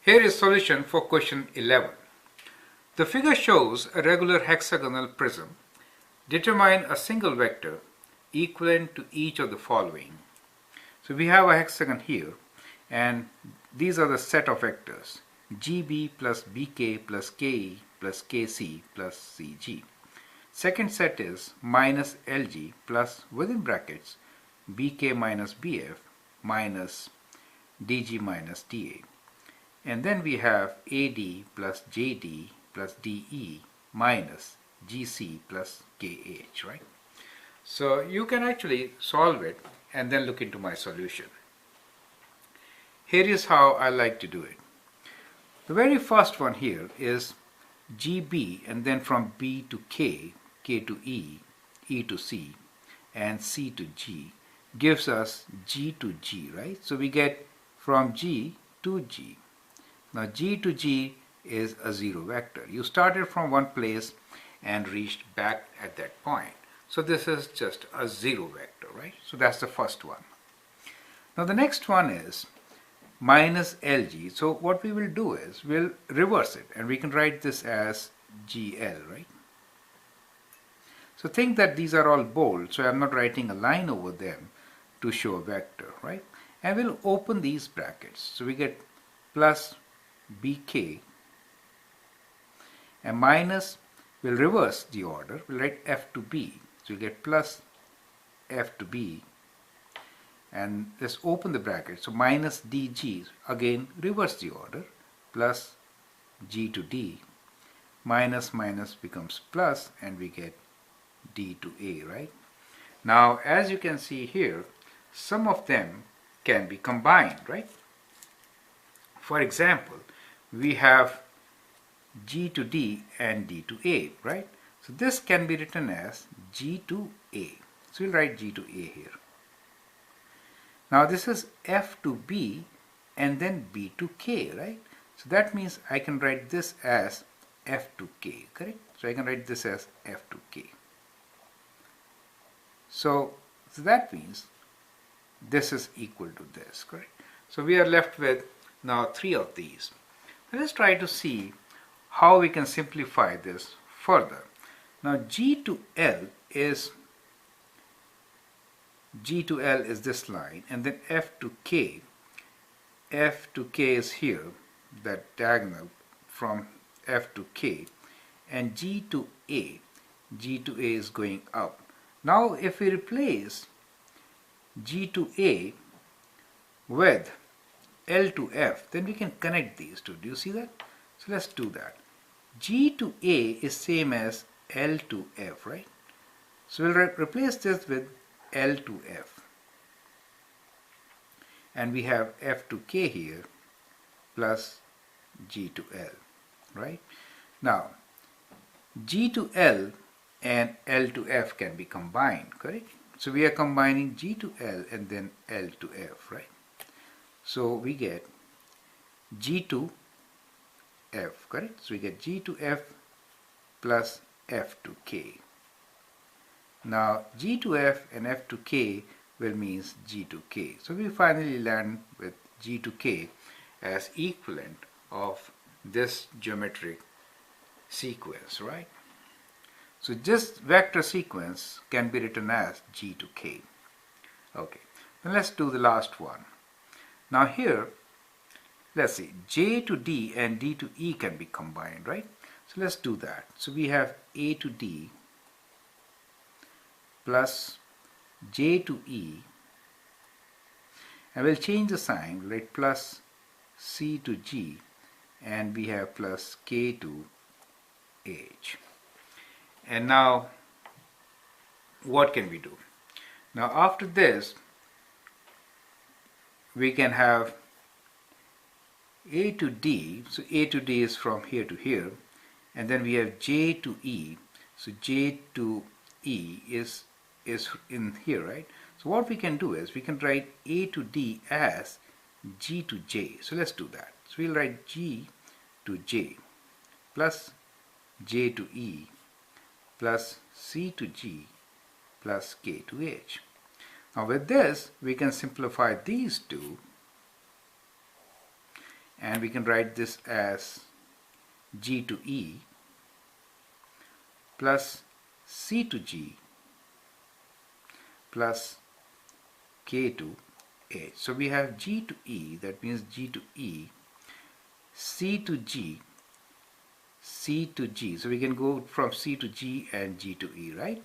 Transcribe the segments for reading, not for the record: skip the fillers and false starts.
Here is solution for question 11. The figure shows a regular hexagonal prism. Determine a single vector equivalent to each of the following. So we have a hexagon here, and these are the set of vectors: GB plus BK plus KE plus KC plus CG. Second set is minus LG plus, within brackets, BK minus BF minus DG minus DA. And then we have AD plus JD plus DE minus GC plus KH, right? So you can actually solve it and then look into my solution. Here is how I like to do it. The very first one here is GB, and then from B to K, K to E, E to C, and C to G gives us G to G, right? So we get from G to G. Now G to G is a zero vector. You started from one place and reached back at that point. So this is just a zero vector, right? So that's the first one. Now the next one is minus LG. So what we will do is we'll reverse it, and we can write this as GL, right? So think that these are all bold, so I'm not writing a line over them to show a vector, right? And we'll open these brackets. So we get plus BK, and minus, we'll reverse the order, we'll write F to B. So you get plus F to B, and let's open the bracket. So minus DG, again reverse the order, plus G to D, minus minus becomes plus, and we get D to A, right? Now as you can see here, some of them can be combined, right? For example, we have G to D and D to A, right? So this can be written as G to A. So we'll write G to A here. Now this is F to B and then B to K, right? So that means I can write this as F to K, correct? So I can write this as F to K. So that means this is equal to this, correct? So we are left with now three of these. Now let's try to see how we can simplify this further. Now G to L is this line, and then F to K is here, that diagonal from F to K, and G to A is going up. Now if we replace G to A with L to F, then we can connect these two. Do you see that? So let's do that. G to A is same as L to F, right? So we'll replace this with L to F. And we have F to K here plus G to L, right? Now, G to L and L to F can be combined, correct? So we are combining G to L and then L to F, right? So we get G to F, correct? So we get G to F plus F to K. Now G to F and F to K will means G to K. So we finally land with G to K as equivalent of this geometric sequence, right? So this vector sequence can be written as G to K. Okay, then let's do the last one. Now here, let's see, J to D and D to E can be combined, right? So let's do that. So we have A to D plus J to E, and we'll change the sign, we'll write plus C to G, and we have plus K to H. And now what can we do? Now after this, we can have A to D. So A to D is from here to here, and then we have J to E. So J to E is in here, right? So what we can do is we can write A to D as G to J. So let's do that. So we'll write G to J plus J to E plus C to G plus K to H. Now with this we can simplify these two and we can write this as G to E plus C to G plus K to H. So we have G to E, that means G to E, C to G, C to G. So we can go from C to G and G to E, right?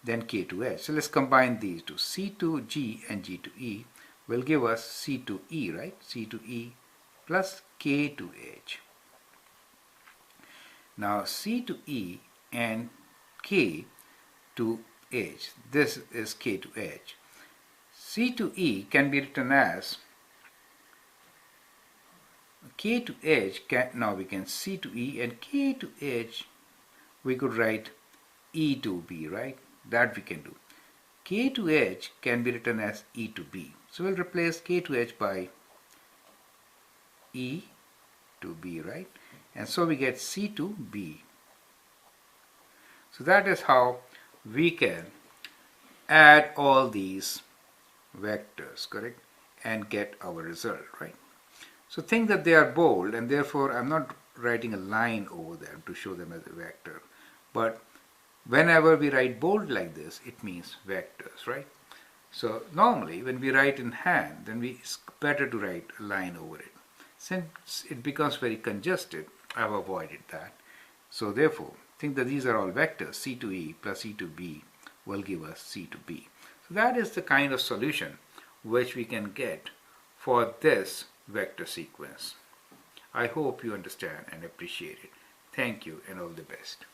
Then K to H. So let's combine these two. C to G and G to E will give us C to E, right? C to E plus K to H. Now C to E and K to H. This is K to H. C to E can be written as K to H. Now we can C to E and K to H. We could write E to B, right? That we can do. K to H can be written as E to B. So we'll replace K to H by E to B, right? And so we get C to B. So that is how we can add all these vectors, correct? And get our result, right? So think that they are bold, and therefore I'm not writing a line over them to show them as a vector. But whenever we write bold like this, it means vectors, right? So normally when we write in hand, then it's better to write a line over it. Since it becomes very congested, I've avoided that. So therefore, think that these are all vectors. C to E plus E to B will give us C to B. So that is the kind of solution which we can get for this vector sequence. I hope you understand and appreciate it. Thank you and all the best.